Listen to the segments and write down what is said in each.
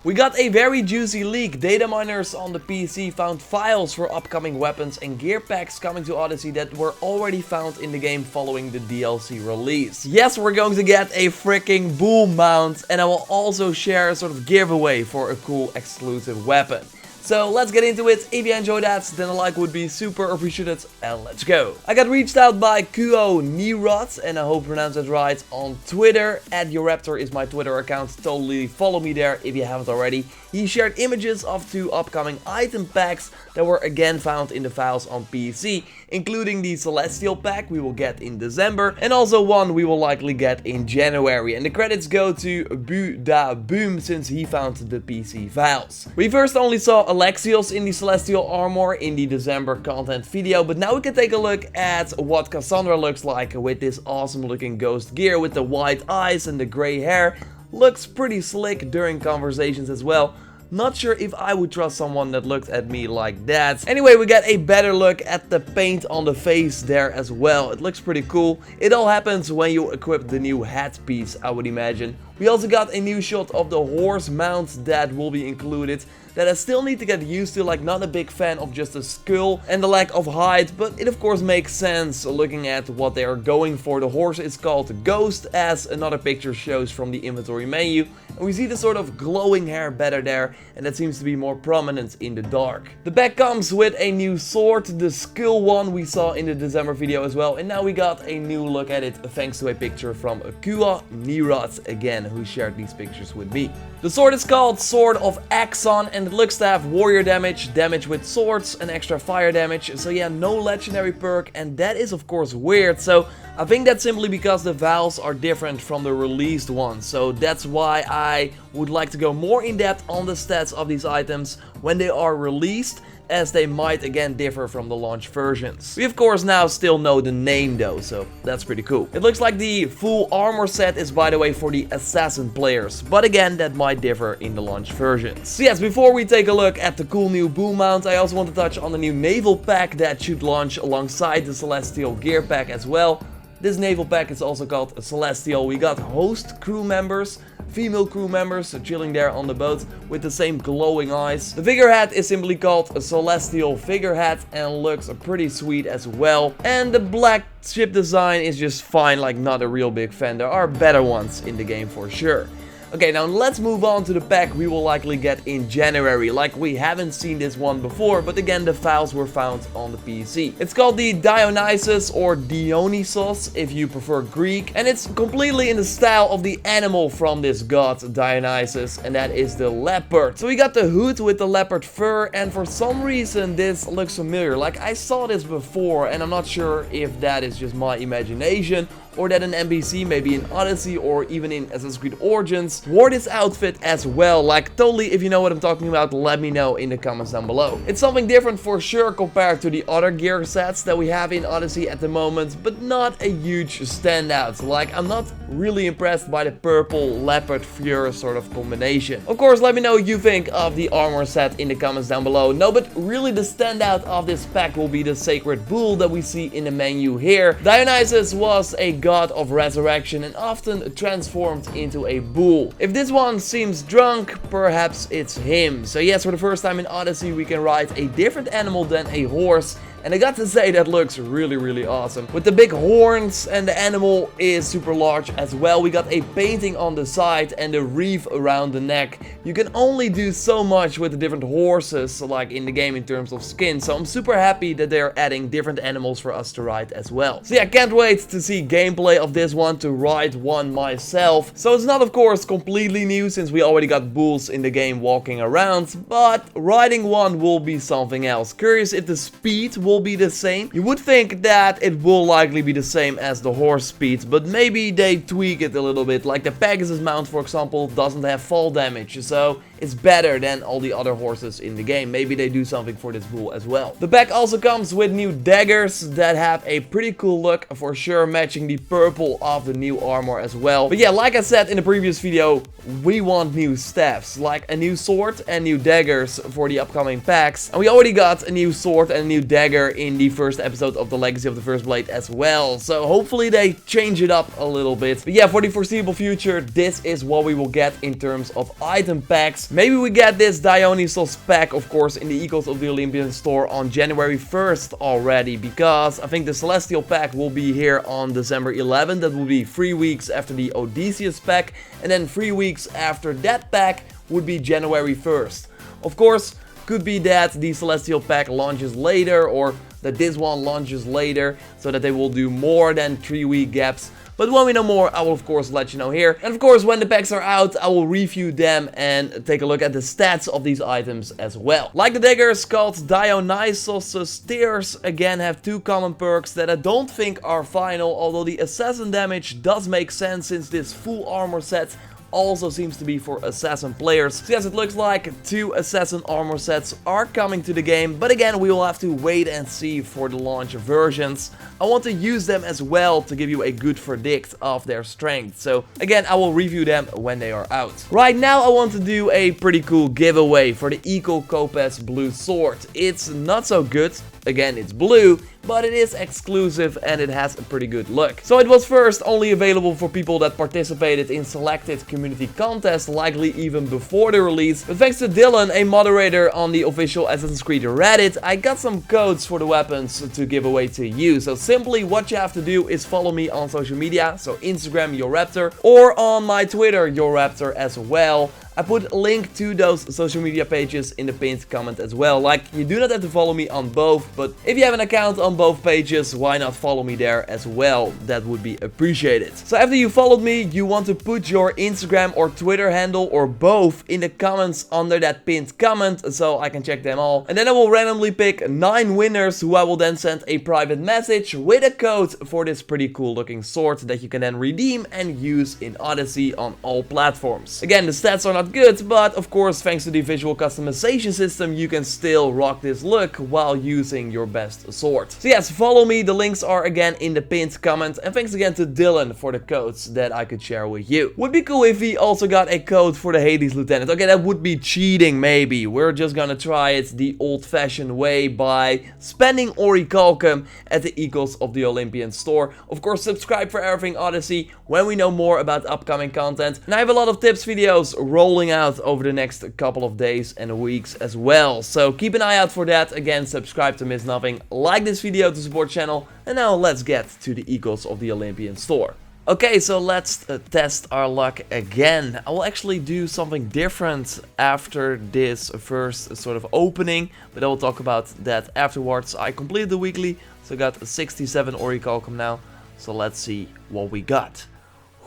We got a very juicy leak. Data miners on the PC found files for upcoming weapons and gear packs coming to Odyssey that were already found in the game following the DLC release. Yes, we're going to get a freaking bull mount, and I will also share a sort of giveaway for a cool exclusive weapon. So let's get into it. If you enjoyed that, then a like would be super appreciated, and let's go. I got reached out by Nirot, and I hope I pronounced it right, on Twitter. @JorRaptor is my Twitter account. Totally follow me there if you haven't already. He shared images of 2 upcoming item packs that were again found in the files on PC, including the Celestial pack we will get in December, and also one we will likely get in January. And the credits go to Boom since he found the PC files. We first only saw Alexios in the Celestial armor in the December content video, but now we can take a look at what Cassandra looks like with this awesome looking ghost gear with the white eyes and the gray hair. Looks pretty slick during conversations as well. Not sure if I would trust someone that looked at me like that. Anyway, we got a better look at the paint on the face there as well. It looks pretty cool. It all happens when you equip the new headpiece, I would imagine. We also got a new shot of the horse mount that will be included, that I still need to get used to. Like, not a big fan of just the skull and the lack of height, but it of course makes sense looking at what they are going for. The horse is called Ghost, as another picture shows from the inventory menu, and we see the sort of glowing hair better there, and that seems to be more prominent in the dark. The back comes with a new sword, the skull one we saw in the December video as well, and now we got a new look at it thanks to a picture from Nirot again, who shared these pictures with me. The sword is called Sword of Axon, and it looks to have warrior damage, damage with swords, and extra fire damage. So yeah, no legendary perk, and that is of course weird. So I think that's simply because the vials are different from the released ones. So that's why I would like to go more in depth on the stats of these items when they are released, as they might again differ from the launch versions. We of course now still know the name though, so that's pretty cool. It looks like the full armor set is, by the way, for the assassin players, but again that might differ in the launch versions. So yes, before we take a look at the cool new boom mount, I also want to touch on the new naval pack that should launch alongside the Celestial gear pack as well. This naval pack is also called Celestial. We got host crew members, female crew members chilling there on the boat with the same glowing eyes. The figurehead is simply called a Celestial figurehead and looks pretty sweet as well. And the black ship design is just fine, like not a real big fan. There are better ones in the game for sure. Okay, now let's move on to the pack we will likely get in January. Like, we haven't seen this one before, but again the files were found on the PC. It's called the Dionysos, or Dionysos if you prefer Greek, and it's completely in the style of the animal from this god Dionysos, and that is the leopard. So we got the hood with the leopard fur, and for some reason this looks familiar. Like, I saw this before, and I'm not sure if that is just my imagination, or that an NPC, maybe in Odyssey or even in Assassin's Creed Origins, wore this outfit as well. Like, totally, if you know what I'm talking about, let me know in the comments down below. It's something different for sure compared to the other gear sets that we have in Odyssey at the moment, but not a huge standout. Like, I'm not really impressed by the purple leopard fur sort of combination. Of course, let me know what you think of the armor set in the comments down below. No, but really the standout of this pack will be the sacred bull that we see in the menu here. Dionysus was a god of resurrection and often transformed into a bull. If this one seems drunk, perhaps it's him. So yes, for the first time in Odyssey we can ride a different animal than a horse, and I got to say that looks really awesome. With the big horns, and the animal is super large as well. We got a painting on the side and a wreath around the neck. You can only do so much with the different horses like in the game in terms of skin, so I'm super happy that they're adding different animals for us to ride as well. So yeah, can't wait to see gameplay of this one, to ride one myself. So it's not of course completely new since we already got bulls in the game walking around, but riding one will be something else. Curious if the speed will be the same. You would think that it will likely be the same as the horse speed, but maybe they tweak it a little bit. Like the Pegasus mount, for example, doesn't have fall damage, so it's better than all the other horses in the game. Maybe they do something for this bull as well. The pack also comes with new daggers that have a pretty cool look, for sure matching the purple of the new armor as well. But yeah, like I said in the previous video, we want new staffs, like a new sword and new daggers for the upcoming packs. And we already got a new sword and a new dagger dagger in the first episode of the Legacy of the First Blade as well. So hopefully they change it up a little bit. But yeah, for the foreseeable future, this is what we will get in terms of item packs. Maybe we get this Dionysos pack, of course, in the Echoes of the Olympian store on January 1st already, because I think the Celestial pack will be here on December 11th. That will be 3 weeks after the Odysseus pack, and then 3 weeks after that pack would be January 1st. Of course, could be that the Celestial pack launches later, or that this one launches later, so that they will do more than 3-week gaps. But when we know more, I will of course let you know here. And of course, when the packs are out, I will review them and take a look at the stats of these items as well. Like the daggers called Dionysos, Steers again have 2 common perks that I don't think are final, although the assassin damage does make sense since this full armor set also seems to be for assassin players. So yes, it looks like 2 assassin armor sets are coming to the game, but again, we will have to wait and see for the launch versions. I want to use them as well to give you a good verdict of their strength. So again, I will review them when they are out. Right now, I want to do a pretty cool giveaway for the Eco Kopis blue sword. It's not so good. Again, it's blue, but it is exclusive and it has a pretty good look. So it was first only available for people that participated in selected community contests, likely even before the release. But thanks to Dylan, a moderator on the official Assassin's Creed Reddit, I got some codes for the weapons to give away to you. So simply what you have to do is follow me on social media, so Instagram JorRaptor, or on my Twitter JorRaptor as well. I put a link to those social media pages in the pinned comment as well. Like, you do not have to follow me on both, but if you have an account on both pages, why not follow me there as well? That would be appreciated. So after you followed me, you want to put your Instagram or Twitter handle or both in the comments under that pinned comment, so I can check them all. And then I will randomly pick 9 winners who I will then send a private message with a code for this pretty cool looking sword that you can then redeem and use in Odyssey on all platforms. Again, the stats are not good, but of course, thanks to the visual customization system, you can still rock this look while using your best sword. So yes, follow me, the links are again in the pinned comment, and thanks again to Dylan for the codes that I could share with you. Would be cool if we also got a code for the Hades Lieutenant. Okay, that would be cheating maybe. We're just gonna try it the old-fashioned way by spending Orichalcum at the Echoes of the Olympian store. Of course, subscribe for everything Odyssey when we know more about upcoming content. And I have a lot of tips videos rolling out over the next couple of days and weeks as well. So keep an eye out for that. Again, subscribe to miss nothing. Like this video to support the channel. And now let's get to the Echoes of the Olympian store. Okay, so let's test our luck again. I will actually do something different after this first sort of opening, but I will talk about that afterwards. I completed the weekly, so I got 67 Orichalcum now. So let's see what we got.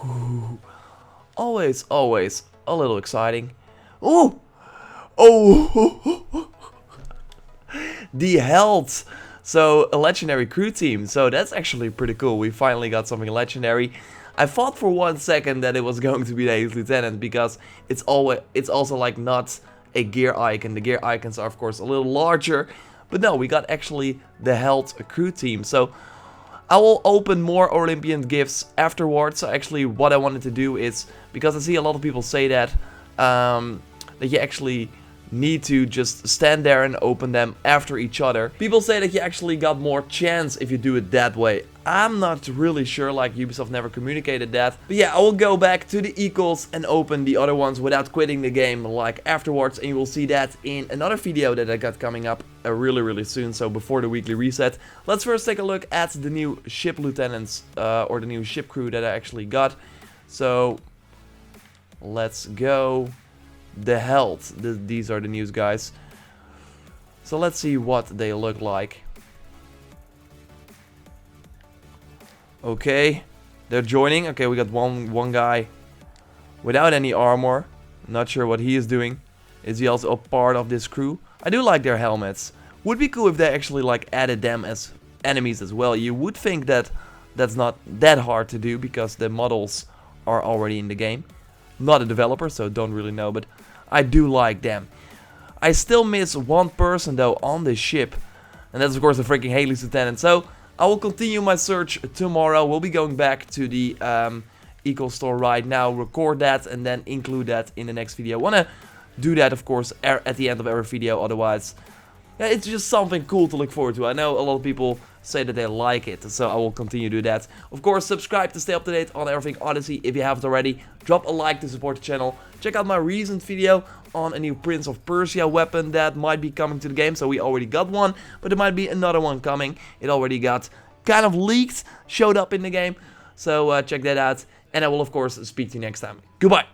Ooh. Always a little exciting. Oh! Oh! The health. So, a legendary crew team. So, that's actually pretty cool. We finally got something legendary. I thought for 1 second that it was going to be the Hades Lieutenant, because it's also like not a gear icon. The gear icons are of course a little larger. But no, we got actually the health crew team. So, I will open more Olympian gifts afterwards. So actually what I wanted to do is, because I see a lot of people say that you actually need to just stand there and open them after each other. People say that you actually got more chance if you do it that way. I'm not really sure, like Ubisoft never communicated that. But yeah, I will go back to the Eagles and open the other ones without quitting the game like afterwards. And you will see that in another video that I got coming up really soon. So before the weekly reset. Let's first take a look at the new ship lieutenants or the new ship crew that I actually got. So let's go. The health. These are the news guys. So let's see what they look like. Okay, they're joining. Okay, we got one guy without any armor. Not sure what he is doing. Is he also a part of this crew? I do like their helmets. Would be cool if they actually like added them as enemies as well. You would think that that's not that hard to do because the models are already in the game. Not a developer, so don't really know, but I do like them. I still miss one person though on this ship, and that's of course the freaking Hades Lieutenant. So I will continue my search tomorrow. We'll be going back to the Eco store right now, record that, and then include that in the next video. I want to do that, of course, at the end of every video. Otherwise, yeah, it's just something cool to look forward to. I know a lot of people say that they like it, so I will continue to do that. Of course, subscribe to stay up to date on everything Odyssey if you haven't already. Drop a like to support the channel. Check out my recent video on a new Prince of Persia weapon that might be coming to the game. So we already got one, but there might be another one coming. It already got kind of leaked, showed up in the game. So check that out, and I will of course speak to you next time. Goodbye!